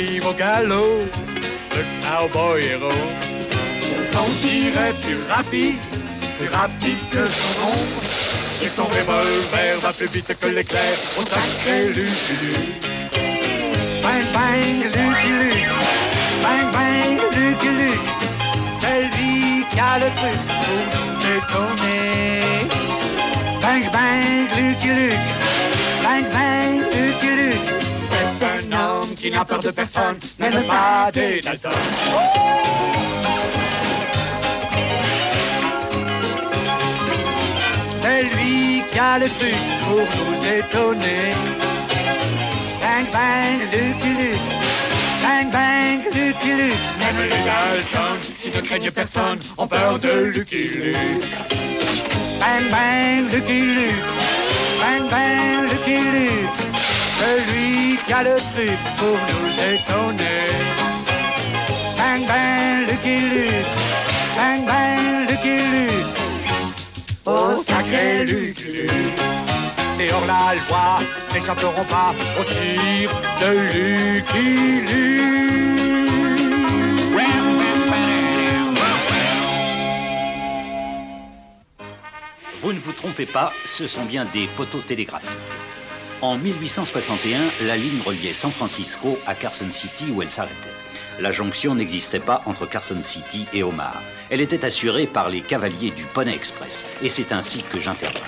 arrive au galop, le cowboy héros. Son tiré plus rapide que son ombre, et son revolver va plus vite que l'éclair au sacré Lucky Luke. Bang bang Lucky Luke, bang bang Lucky Luke, c'est lui qui a le truc pour nous étonner. Bang bang Lucky Luke, bang bang Lucky Luke, c'est un homme qui n'a peur de personne, même pas des Dalton. C'est lui qui a le truc pour nous étonner. Bang bang Lucky Luke, bang bang Lucky Luke, même les Dalton qui ne craignent personne ont peur de Lucky Luke. Bang bang Lucky Luke, bang bang Lucky Luke, celui qui a le truc pour nous étonner. Bang bang Lucky Luke, bang bang Lucky Luke, oh sacré Lucky Luke. Et hors la loi n'échapperont pas au tir de Lucky Luke. Vous ne vous trompez pas, ce sont bien des poteaux télégraphiques. En 1861, la ligne reliait San Francisco à Carson City où elle s'arrêtait. La jonction n'existait pas entre Carson City et Omaha. Elle était assurée par les cavaliers du Poney Express. Et c'est ainsi que j'interviens.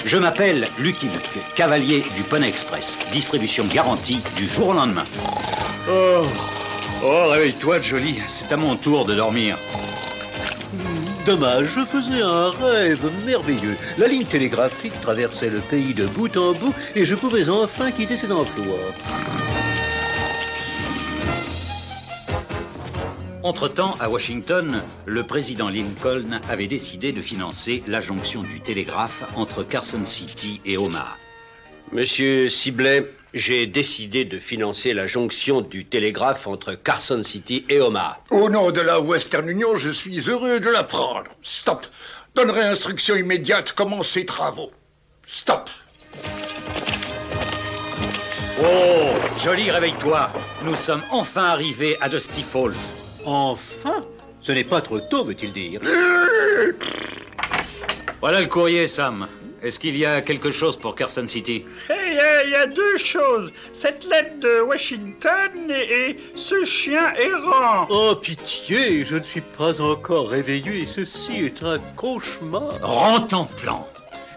Je m'appelle Lucky Luke, cavalier du Poney Express. Distribution garantie du jour au lendemain. Oh, réveille-toi, Jolie. C'est à mon tour de dormir. Dommage, je faisais un rêve merveilleux. La ligne télégraphique traversait le pays de bout en bout et je pouvais enfin quitter cet emploi. Entre-temps, à Washington, le président Lincoln avait décidé de financer la jonction du télégraphe entre Carson City et Omaha. Monsieur Sibley, j'ai décidé de financer la jonction du télégraphe entre Carson City et Omaha. Au nom de la Western Union, je suis heureux de l'apprendre. Stop. Donnerai instruction immédiate, commencez travaux. Stop. Oh, Jolie, réveille-toi. Nous sommes enfin arrivés à Dusty Falls. Enfin? Ce n'est pas trop tôt, veut-il dire? Voilà le courrier, Sam. Est-ce qu'il y a quelque chose pour Carson City? Il y a deux choses. Cette lettre de Washington et ce chien errant. Oh, pitié, je ne suis pas encore réveillé et ceci est un cauchemar. Rends ton plan.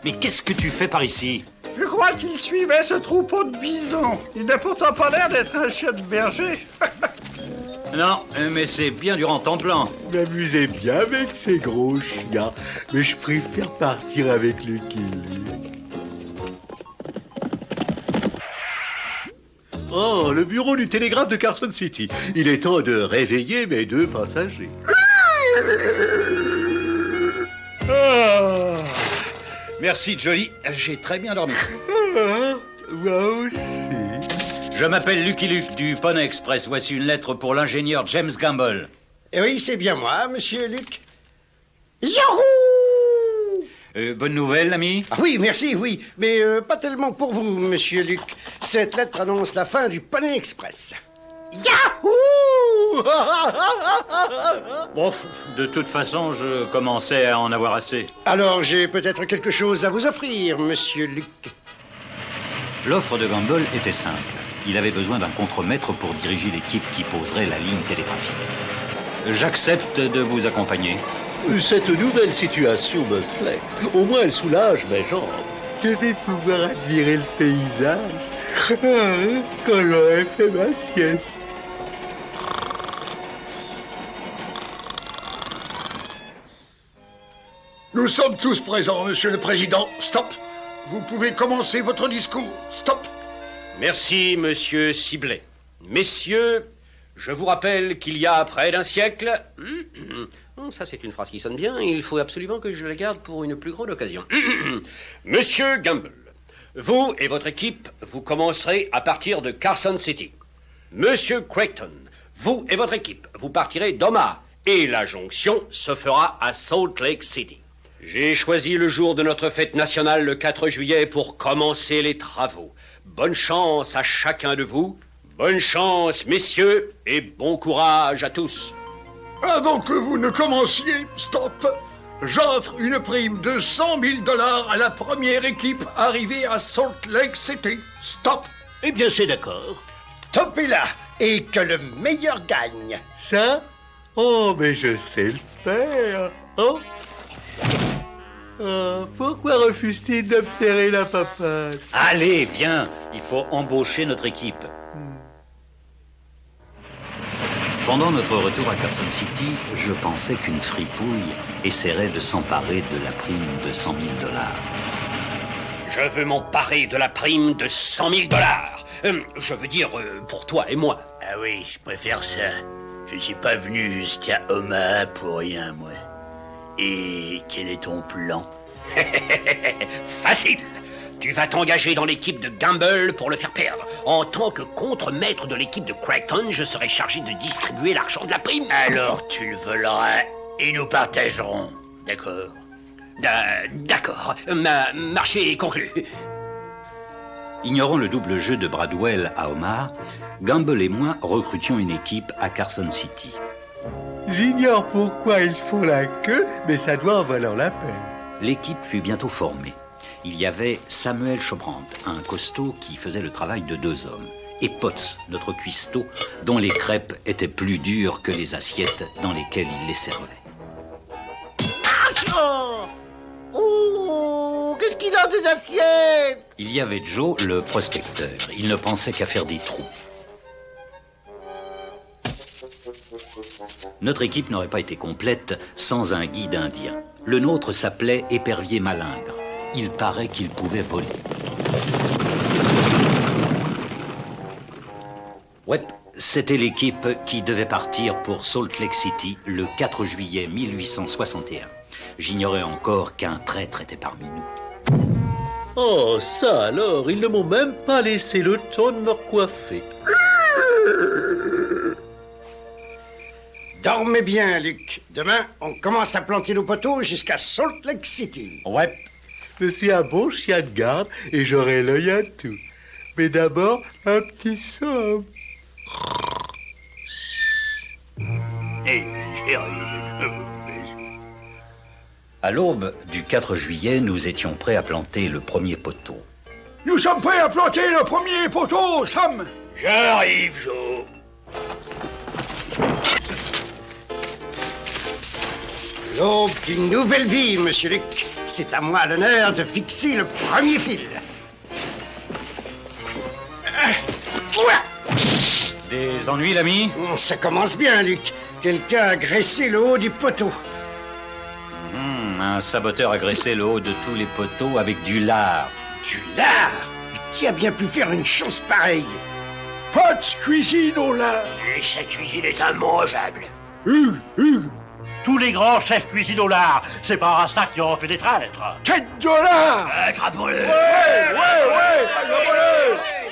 Mais qu'est-ce que tu fais par ici? Je crois qu'il suivait ce troupeau de bisons. Il n'a pourtant pas l'air d'être un chien de berger. Non, mais c'est bien durant ton plan. Vous m'amusez bien avec ces gros chiens, mais je préfère partir avec Lucky Luke. Oh, le bureau du télégraphe de Carson City. Il est temps de réveiller mes deux passagers. Oh. Merci, Jolie. J'ai très bien dormi. Moi aussi. Je m'appelle Lucky Luke du Poney Express. Voici une lettre pour l'ingénieur James Gamble. Eh oui, c'est bien moi, monsieur Luke. Yahoo! Bonne nouvelle, l'ami? Ah oui, merci, oui. Mais pas tellement pour vous, monsieur Luke. Cette lettre annonce la fin du Poney Express. Yahoo! Bon, de toute façon, je commençais à en avoir assez. Alors, j'ai peut-être quelque chose à vous offrir, monsieur Luke. L'offre de Gamble était simple. Il avait besoin d'un contremaître pour diriger l'équipe qui poserait la ligne télégraphique. J'accepte de vous accompagner. Cette nouvelle situation me plaît. Au moins, elle soulage mes jambes. Je vais pouvoir admirer le paysage quand j'aurai fait ma sieste. Nous sommes tous présents, monsieur le président. Stop. Vous pouvez commencer votre discours. Stop. Merci, monsieur Sibley. Messieurs, je vous rappelle qu'il y a près d'un siècle... Ça, c'est une phrase qui sonne bien. Il faut absolument que je la garde pour une plus grande occasion. Monsieur Gamble, vous et votre équipe, vous commencerez à partir de Carson City. Monsieur Creighton, vous et votre équipe, vous partirez d'Omaha. Et la jonction se fera à Salt Lake City. J'ai choisi le jour de notre fête nationale, le 4 juillet, pour commencer les travaux. Bonne chance à chacun de vous. Bonne chance, messieurs, et bon courage à tous. Avant que vous ne commenciez, stop. J'offre une prime de $100 000 à la première équipe arrivée à Salt Lake City. Stop. Eh bien, c'est d'accord. Topez là, et que le meilleur gagne. Ça? Oh, mais je sais le faire. Oh. Pourquoi refuse-t-il d'observer la papatte? Allez, viens, il faut embaucher notre équipe. Pendant notre retour à Carson City, je pensais qu'une fripouille essaierait de s'emparer de la prime de $100 000. Je veux m'emparer de la prime de $100 000. Je veux dire, pour toi et moi. Ah oui, je préfère ça. Je suis pas venu jusqu'à Omaha pour rien, moi. Et quel est ton plan? Facile. Tu vas t'engager dans l'équipe de Gamble pour le faire perdre. En tant que contre-maître de l'équipe de Creighton, je serai chargé de distribuer l'argent de la prime. Alors tu le voleras et nous partagerons. D'accord? D'accord. Marché est conclu. Ignorant le double jeu de Bradwell à Omaha, Gamble et moi recrutions une équipe à Carson City. J'ignore pourquoi ils font la queue, mais ça doit en valoir la peine. L'équipe fut bientôt formée. Il y avait Samuel Chobrand, un costaud qui faisait le travail de 2 hommes, et Potts, notre cuistot, dont les crêpes étaient plus dures que les assiettes dans lesquelles il les servait. Oh, qu'est-ce qu'il a des assiettes? Il y avait Joe, le prospecteur. Il ne pensait qu'à faire des trous. Notre équipe n'aurait pas été complète sans un guide indien. Le nôtre s'appelait Épervier Malingre. Il paraît qu'il pouvait voler. Ouais, c'était l'équipe qui devait partir pour Salt Lake City le 4 juillet 1861. J'ignorais encore qu'un traître était parmi nous. Oh, ça alors, ils ne m'ont même pas laissé le temps de me recoiffer. Dormez bien, Luc. Demain, on commence à planter nos poteaux jusqu'à Salt Lake City. Ouais. Je suis un bon chien de garde et j'aurai l'œil à tout. Mais d'abord, un petit somme. À l'aube du 4 juillet, nous étions prêts à planter le premier poteau. Nous sommes prêts à planter le premier poteau, Sam. J'arrive, Joe. L'aube d'une nouvelle vie, monsieur Luc. C'est à moi l'honneur de fixer le premier fil. Des ennuis, l'ami? Ça commence bien, Luc. Quelqu'un a graissé le haut du poteau. Un saboteur a graissé le haut de tous les poteaux avec du lard. Du lard? Mais qui a bien pu faire une chose pareille? Potts cuisine au lard. Et sa cuisine est immangeable. Tous les grands chefs cuisinent au lard. C'est pas à ça qu'ils ont fait des traîtres. Quête de lard. Attrape-le.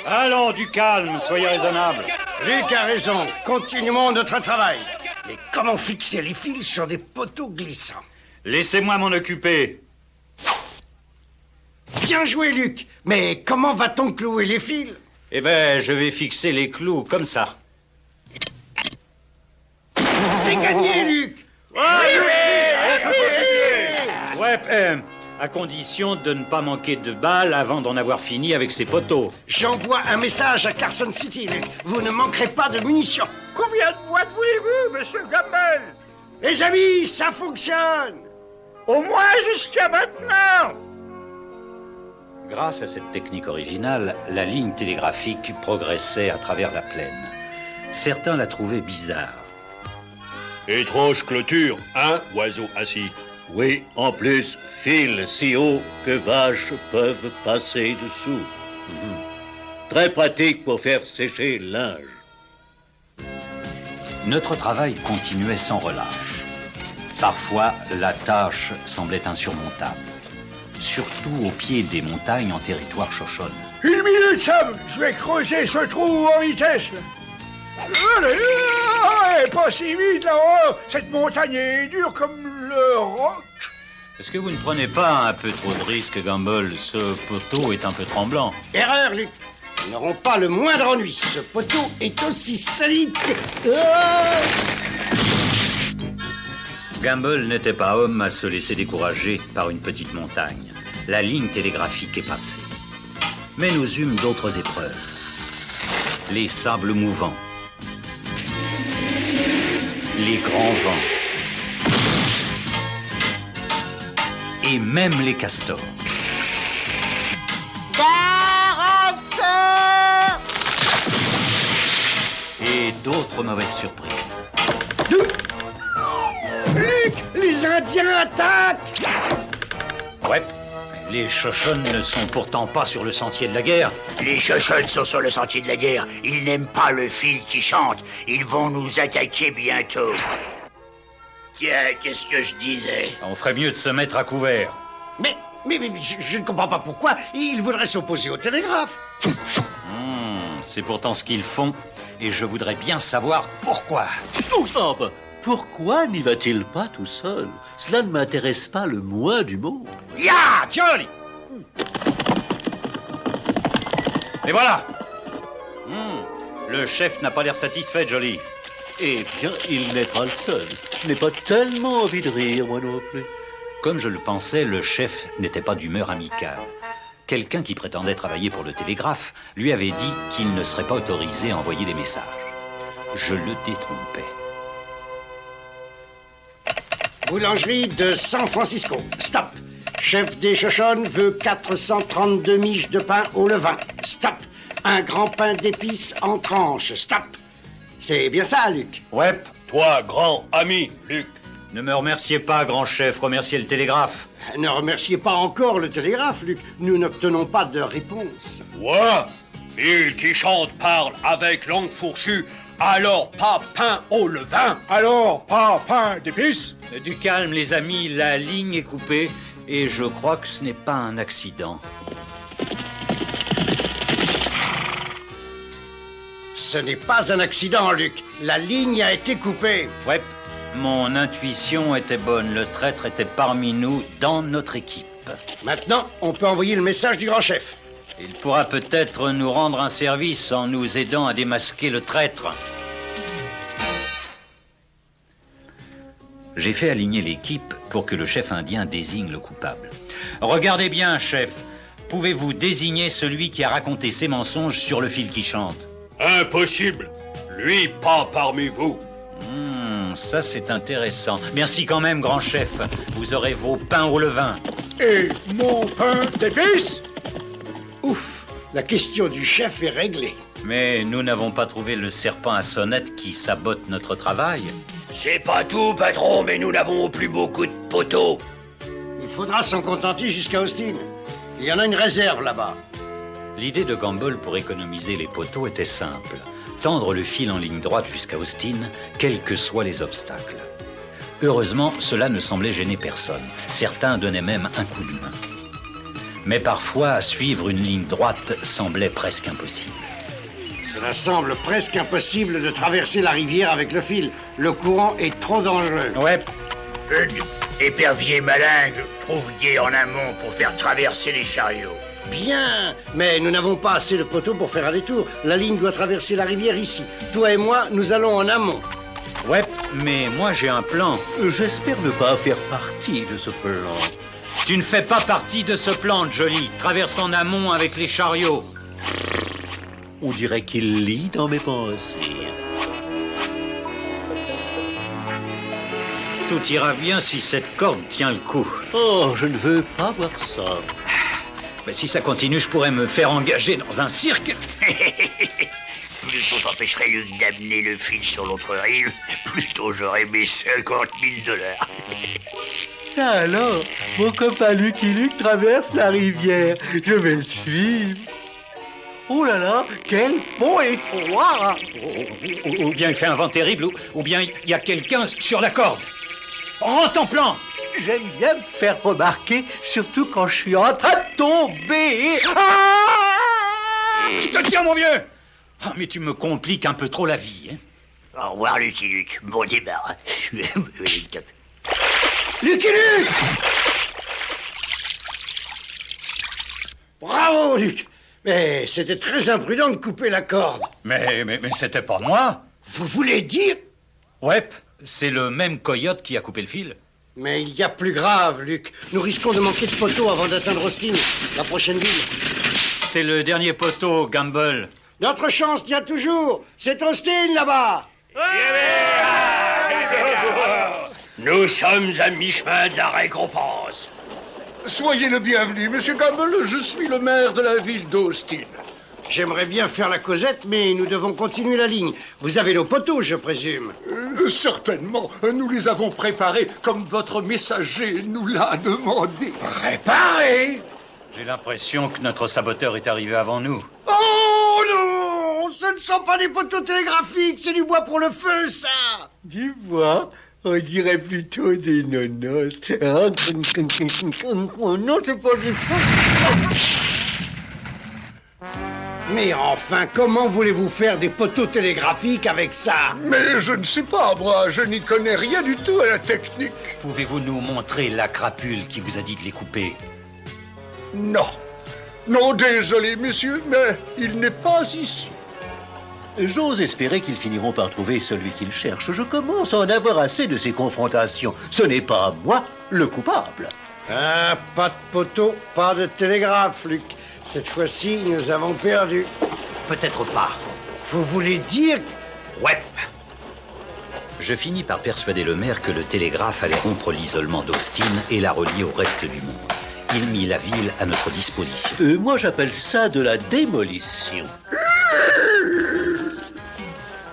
Allons, du calme, soyez raisonnable. Luc a raison. Continuons notre travail. Mais comment fixer les fils sur des poteaux glissants? Laissez-moi m'en occuper. Bien joué, Luc. Mais comment va-t-on clouer les fils? Eh ben, je vais fixer les clous comme ça. C'est gagné, Luc. Ouais, à condition de ne pas manquer de balles avant d'en avoir fini avec ces poteaux. J'envoie un message à Carson City, Luc. Vous ne manquerez pas de munitions. Combien de boîtes voulez-vous, monsieur Gamble? Les amis, ça fonctionne. Au moins jusqu'à maintenant. Grâce à cette technique originale, la ligne télégraphique progressait à travers la plaine. Certains la trouvaient bizarre. Étrange clôture, hein, oiseau assis? Oui, en plus, fil si haut que vaches peuvent passer dessous. Très pratique pour faire sécher le linge. Notre travail continuait sans relâche. Parfois, la tâche semblait insurmontable. Surtout au pied des montagnes en territoire chochonne. 1 minute, Sam. Je vais creuser ce trou en vitesse. Allez, pas si vite là-haut. Cette montagne est dure comme le roc. Est-ce que vous ne prenez pas un peu trop de risques, Gamble? Ce poteau est un peu tremblant. Erreur, Luc. Ils n'auront pas le moindre ennui. Ce poteau est aussi solide que... Ah! Gamble n'était pas homme à se laisser décourager par une petite montagne. La ligne télégraphique est passée. Mais nous eûmes d'autres épreuves. Les sables mouvants. Les grands vents. Et même les castors. Et d'autres mauvaises surprises. Luc, les Indiens attaquent! Ouais, les Shoshone ne sont pourtant pas sur le sentier de la guerre. Les Shoshone sont sur le sentier de la guerre. Ils n'aiment pas le fil qui chante. Ils vont nous attaquer bientôt. Tiens, qu'est-ce que je disais? On ferait mieux de se mettre à couvert. Mais je ne comprends pas pourquoi ils voudraient s'opposer au télégraphe. C'est pourtant ce qu'ils font, et je voudrais bien savoir pourquoi. Oh, bah, pourquoi n'y va-t-il pas tout seul? Cela ne m'intéresse pas le moins du monde. Ya, Johnny! Et voilà. Le chef n'a pas l'air satisfait, Jolie. Eh bien, il n'est pas le seul. Je n'ai pas tellement envie de rire, moi non plus. Comme je le pensais, le chef n'était pas d'humeur amicale. Quelqu'un qui prétendait travailler pour le télégraphe lui avait dit qu'il ne serait pas autorisé à envoyer des messages. Je le détrompais. Boulangerie de San Francisco. Stop. Chef des Shoshone veut 432 miches de pain au levain. Stop. Un grand pain d'épices en tranches. Stop. C'est bien ça, Luc? Ouais, toi, grand ami, Luc. Ne me remerciez pas, grand chef, remerciez le télégraphe. Ne remerciez pas encore le télégraphe, Luc. Nous n'obtenons pas de réponse. Ouais, il qui chante parle avec langue fourchue. Alors pas pain au levain. Alors, pas pain d'épices? Du calme, les amis, la ligne est coupée et je crois que ce n'est pas un accident. Ce n'est pas un accident, Luc. La ligne a été coupée. Ouais, mon intuition était bonne. Le traître était parmi nous, dans notre équipe. Maintenant, on peut envoyer le message du grand chef. Il pourra peut-être nous rendre un service en nous aidant à démasquer le traître. J'ai fait aligner l'équipe pour que le chef indien désigne le coupable. Regardez bien, chef. Pouvez-vous désigner celui qui a raconté ces mensonges sur le fil qui chante? Impossible. Lui, pas parmi vous. Ça, c'est intéressant. Merci quand même, grand chef. Vous aurez vos pains au levain. Et mon pain d'épices? Ouf, la question du chef est réglée. Mais nous n'avons pas trouvé le serpent à sonnette qui sabote notre travail. C'est pas tout, patron, mais nous n'avons plus beaucoup de poteaux. Il faudra s'en contenter jusqu'à Austin. Il y en a une réserve là-bas. L'idée de Gamble pour économiser les poteaux était simple. Tendre le fil en ligne droite jusqu'à Austin, quels que soient les obstacles. Heureusement, cela ne semblait gêner personne. Certains donnaient même un coup de main. Mais parfois, suivre une ligne droite semblait presque impossible. Cela semble presque impossible de traverser la rivière avec le fil. Le courant est trop dangereux. Ouais. Épervier malingue, trouve guet en amont pour faire traverser les chariots. Bien, mais nous n'avons pas assez de poteaux pour faire un détour. La ligne doit traverser la rivière ici. Toi et moi, nous allons en amont. Ouais, mais moi j'ai un plan. J'espère ne pas faire partie de ce plan. Tu ne fais pas partie de ce plan, Jolie. Traverse en amont avec les chariots. On dirait qu'il lit dans mes pensées. Tout ira bien si cette corde tient le coup. Oh, je ne veux pas voir ça. Mais si ça continue, je pourrais me faire engager dans un cirque. Plutôt j'empêcherai Luc d'amener le fil sur l'autre rive, plutôt j'aurai mes 50 000 $. Ça alors, mon copain Lucky Luke traverse la rivière. Je vais le suivre. Oh là là, quel pont étroit! Ou bien il fait un vent terrible, ou bien il y a quelqu'un sur la corde. Rentre en plan! J'aime bien me faire remarquer, surtout quand je suis en train de tomber. Ah! Je te tiens, mon vieux! Ah, mais tu me compliques un peu trop la vie, hein? Au revoir, Lucky Luke. Bon débarras. Lucky Luke! Bravo, Luc! Mais c'était très imprudent de couper la corde. Mais c'était pas moi. Vous voulez dire... Ouais, c'est le même coyote qui a coupé le fil. Mais il y a plus grave, Luc. Nous risquons de manquer de poteaux avant d'atteindre Austin, la prochaine ville. C'est le dernier poteau, Gamble. Notre chance tient toujours. C'est Austin, là-bas. Nous sommes à mi-chemin de la récompense. Soyez le bienvenu, Monsieur Gamble. Je suis le maire de la ville d'Austin. J'aimerais bien faire la causette, mais nous devons continuer la ligne. Vous avez nos poteaux, je présume. Certainement. Nous les avons préparés comme votre messager nous l'a demandé. Préparés? J'ai l'impression que notre saboteur est arrivé avant nous. Oh non! Ce ne sont pas des poteaux télégraphiques, c'est du bois pour le feu, ça! Du bois? On dirait plutôt des nonos. Oh non, c'est pas du tout. Mais enfin, comment voulez-vous faire des poteaux télégraphiques avec ça? Mais je ne sais pas, moi. Je n'y connais rien du tout à la technique. Pouvez-vous nous montrer la crapule qui vous a dit de les couper? Non. Non, désolé, monsieur, mais il n'est pas ici. J'ose espérer qu'ils finiront par trouver celui qu'ils cherchent. Je commence à en avoir assez de ces confrontations. Ce n'est pas moi le coupable. Ah, pas de poteau, pas de télégraphe, Luc. Cette fois-ci, nous avons perdu. Peut-être pas. Vous voulez dire... Ouais. Je finis par persuader le maire que le télégraphe allait rompre l'isolement d'Austin et la relier au reste du monde. Il mit la ville à notre disposition. Moi, j'appelle ça de la démolition.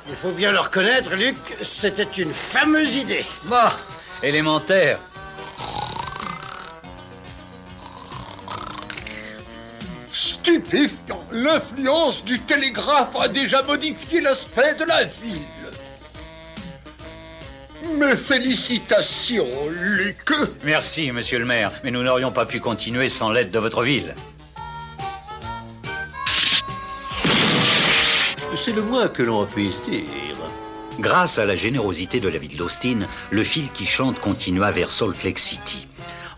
Il faut bien le reconnaître, Luc, c'était une fameuse idée. Bah, élémentaire. Stupéfiant. L'influence du télégraphe a déjà modifié l'aspect de la ville. Mes félicitations, Luc. Merci, monsieur le maire, mais nous n'aurions pas pu continuer sans l'aide de votre ville. C'est le moins que l'on puisse dire. Grâce à la générosité de la ville d'Austin, le fil qui chante continua vers Salt Lake City,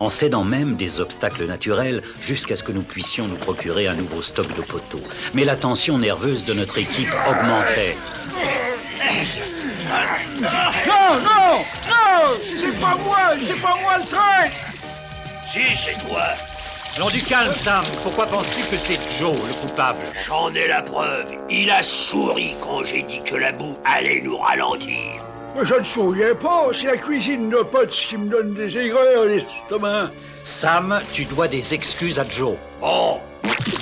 en cédant même des obstacles naturels jusqu'à ce que nous puissions nous procurer un nouveau stock de poteaux. Mais la tension nerveuse de notre équipe augmentait. Non, non, non! C'est pas moi le train! Si, c'est toi. Allons du calme, Sam. Pourquoi penses-tu que c'est Joe, le coupable? J'en ai la preuve. Il a souri quand j'ai dit que la boue allait nous ralentir. Mais je ne souriais pas, c'est la cuisine de Potts qui me donne des aigreurs à l'estomac. Sam, tu dois des excuses à Joe. Bon,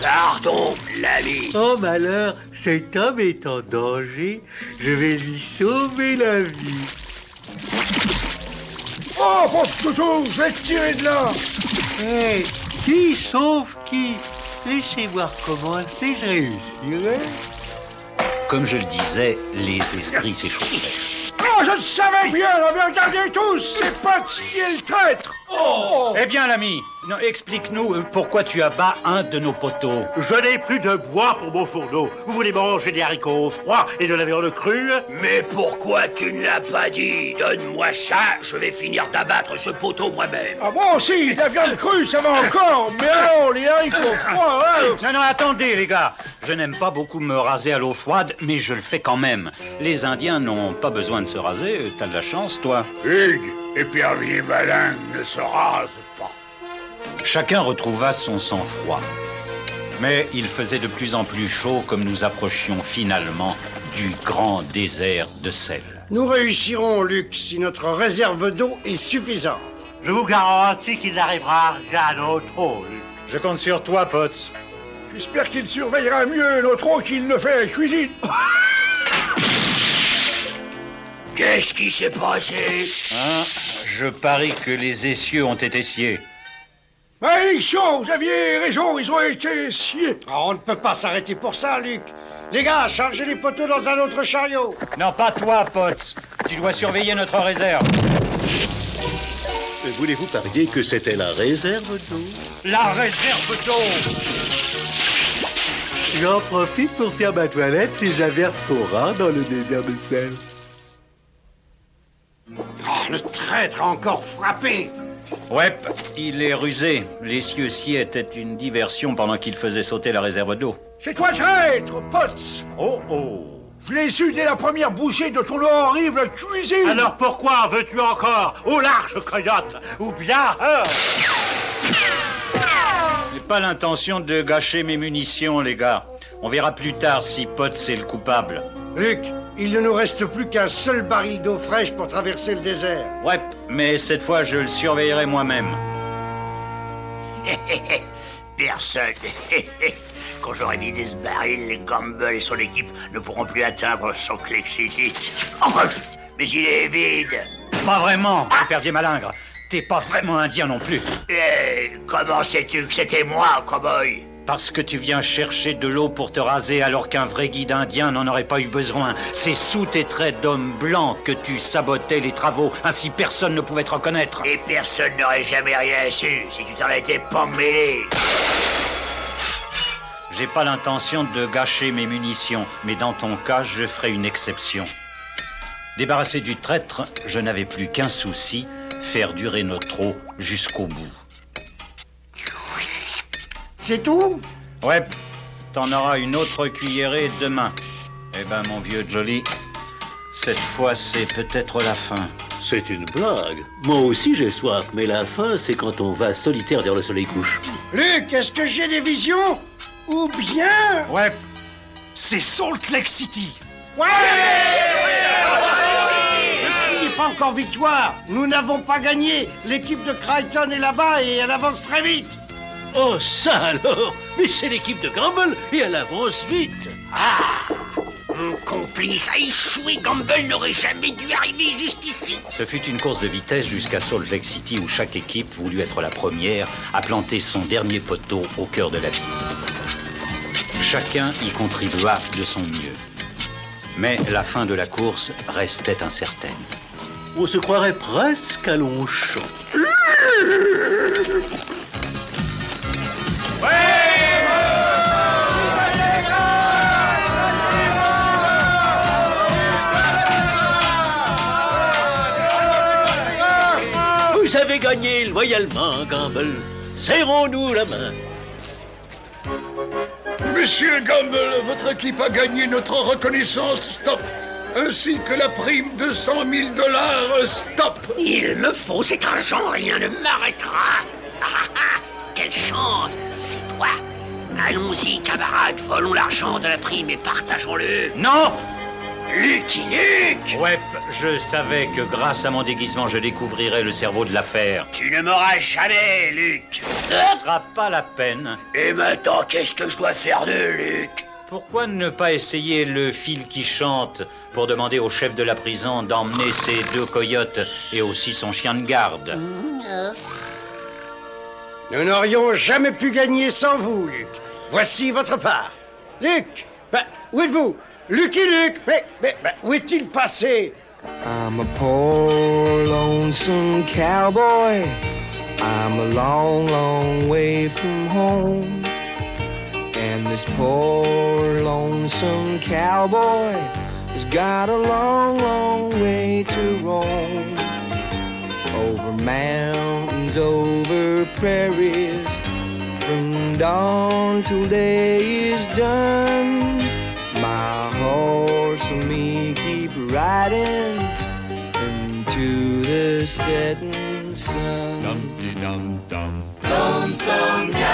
pardon, l'ami. Oh malheur, cet homme est en danger. Je vais lui sauver la vie. Oh, pauvre toutou, je vais te tirer de là. Hé, qui sauve qui? Laissez-moi recommencer, je réussirai. Comme je le disais, les esprits s'échauffaient. Oh, je le savais bien, mais regardez tous, c'est Potts qui est le traître. Oh! Eh bien, l'ami, explique-nous pourquoi tu abats un de nos poteaux. Je n'ai plus de bois pour mon fourneau. Vous voulez manger des haricots froids et de la viande crue? Mais pourquoi tu ne l'as pas dit? Donne-moi ça, je vais finir d'abattre ce poteau moi-même. Ah, moi aussi, la viande crue, ça va encore, mais alors, les haricots froids, hein? Non, attendez, les gars. Je n'aime pas beaucoup me raser à l'eau froide, mais je le fais quand même. Les Indiens n'ont pas besoin de se raser. T'as de la chance, toi. Hugues, épervier malin, ne se rase pas. Chacun retrouva son sang-froid. Mais il faisait de plus en plus chaud comme nous approchions finalement du grand désert de sel. Nous réussirons, Luc, si notre réserve d'eau est suffisante. Je vous garantis qu'il n'arrivera rien d'autre, Luc. Je compte sur toi, Potts. J'espère qu'il surveillera mieux notre eau qu'il ne fait à la cuisine. Qu'est-ce qui s'est passé? Je parie que les essieux ont été sciés. Malédiction, vous aviez raison, ils ont été sciés. Oh, on ne peut pas s'arrêter pour ça, Luc. Les gars, chargez les poteaux dans un autre chariot. Non, pas toi, Potts. Tu dois surveiller notre réserve. Voulez-vous parier que c'était la réserve d'eau? La réserve d'eau! J'en profite pour faire ma toilette et j'averse au rat dans le désert de sel. Oh, le traître a encore frappé. Ouais, il est rusé. L'essieu-ci était une diversion pendant qu'il faisait sauter la réserve d'eau. C'est toi traître, Potts. Oh, oh. Je l'ai su dès la première bouchée de ton horrible cuisine. Alors pourquoi veux-tu encore? Au large, coyote. Ou bien... J'ai pas l'intention de gâcher mes munitions, les gars. On verra plus tard si Potts est le coupable. Luc, il ne nous reste plus qu'un seul baril d'eau fraîche pour traverser le désert. Ouais, mais cette fois, je le surveillerai moi-même. Personne. Quand j'aurai vidé ce baril, Gamble et son équipe ne pourront plus atteindre Salt Lake City. Enfin, mais il est vide. Pas vraiment, épervier malingre. T'es pas vraiment indien non plus. Comment sais-tu que c'était moi, cowboy? Parce que tu viens chercher de l'eau pour te raser alors qu'un vrai guide indien n'en aurait pas eu besoin. C'est sous tes traits d'homme blanc que tu sabotais les travaux. Ainsi personne ne pouvait te reconnaître. Et personne n'aurait jamais rien su si tu t'en étais pas mêlé. J'ai pas l'intention de gâcher mes munitions, mais dans ton cas, je ferai une exception. Débarrassé du traître, je n'avais plus qu'un souci, faire durer notre eau jusqu'au bout. C'est tout? Ouais, t'en auras une autre cuillerée demain. Eh ben, mon vieux Jolly, cette fois, c'est peut-être la fin. C'est une blague. Moi aussi j'ai soif, mais la fin, c'est quand on va solitaire vers le soleil couche. Luc, est-ce que j'ai des visions? Ou bien... Ouais, c'est Salt Lake City. Ouais! Il n'est pas encore victoire. Nous n'avons pas gagné. L'équipe de Crichton est là-bas et elle avance très vite. Oh, ça alors! Mais c'est l'équipe de Gamble et elle avance vite. Mon complice a échoué. Gamble n'aurait jamais dû arriver jusqu'ici. Ce fut une course de vitesse jusqu'à Salt Lake City où chaque équipe voulut être la première à planter son dernier poteau au cœur de la ville. Chacun y contribua de son mieux. Mais la fin de la course restait incertaine. On se croirait presque à Longchamp. Vous avez gagné loyalement, Gamble. Serrons-nous la main. Monsieur Gamble, votre équipe a gagné notre reconnaissance, stop. Ainsi que la prime de 100 000 $, stop. Il me faut cet argent, rien ne m'arrêtera. Quelle chance, c'est toi. Allons-y, camarades, volons l'argent de la prime et partageons-le. Non! Lucky Luke! Ouais, je savais que grâce à mon déguisement, je découvrirais le cerveau de l'affaire. Tu ne m'auras jamais, Luke. Ce sera pas la peine. Et maintenant, qu'est-ce que je dois faire de Luke? Pourquoi ne pas essayer le fil qui chante pour demander au chef de la prison d'emmener ses 2 coyotes et aussi son chien de garde? Nous n'aurions jamais pu gagner sans vous, Luc. Voici votre part. Luc, où êtes-vous? Lucky Luke, mais où est-il passé? I'm a poor lonesome cowboy. I'm a long, long way from home. And this poor lonesome cowboy has got a long, long way to roam. Over mountains, over prairies, from dawn till day is done. My horse and me keep riding into the setting sun. Dum-de-dum-dum. Lonesome cowboy.